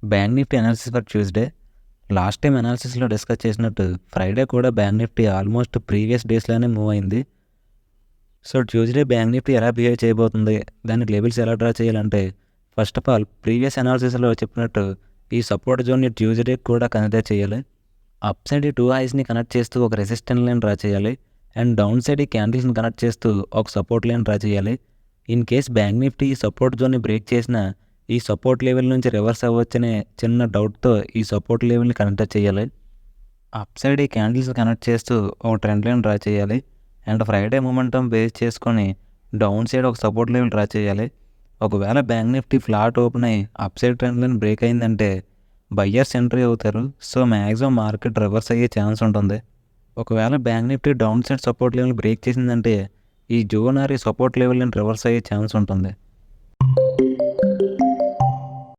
Bank nifty analysis for Tuesday. Last time అనాలిసిస్లో discuss చేసినట్టు Friday కూడా బ్యాంక్ నిఫ్టీ ఆల్మోస్ట్ ప్రీవియస్ డేస్లోనే move అయింది. సో ట్యూస్డే బ్యాంక్ నిఫ్టీ ఎలా బిహేవ్ చేయబోతుంది, దానికి లెవెల్స్ ఎలా డ్రా చేయాలంటే, ఫస్ట్ ఆఫ్ ఆల్ ప్రీవియస్ అనాలిసిస్లో చెప్పినట్టు ఈ సపోర్ట్ జోన్ని ట్యూస్డే కూడా కన్సిడర్ చేయాలి. అప్ సైడ్ ఈ 2 హైస్ని కనెక్ట్ చేస్తూ ఒక రెసిస్టెంట్ లైన్ డ్రా చేయాలి. అండ్ డౌన్ సైడ్ ఈ క్యాండిల్స్ని కనెక్ట్ చేస్తూ ఒక సపోర్ట్ లైన్ డ్రా చేయాలి. ఇన్ కేస్ బ్యాంక్ నిఫ్టీ ఈ సపోర్ట్ జోన్ని బ్రేక్ చేసినా ఈ సపోర్ట్ లెవెల్ నుంచి రివర్స్ అవ్వచ్చనే చిన్న డౌట్తో ఈ సపోర్ట్ లెవెల్ని కనెక్ట్ చేయాలి. అప్ సైడ్ ఈ క్యాండిల్స్ కనెక్ట్ చేస్తూ ఒక ట్రెండ్ లైన్ డ్రా చేయాలి. అండ్ ఫ్రైడే మూమెంటం బేస్ చేసుకొని డౌన్ సైడ్ ఒక సపోర్ట్ లెవెల్ డ్రా చేయాలి. ఒకవేళ బ్యాంక్ నిఫ్టీ ఫ్లాట్ ఓపెన్ అయ్యి up side trend line break అయిందంటే బయ్యర్స్ ఎంట్రీ అవుతారు. సో మ్యాక్సిమం మార్కెట్ రివర్స్ అయ్యే ఛాన్స్ ఉంటుంది. ఒకవేళ bank Nifty down side support level break చేసిందంటే ఈ జోన్ ఆర్ ఈ సపోర్ట్ లెవెల్ని రివర్స్ అయ్యే ఛాన్స్ ఉంటుంది.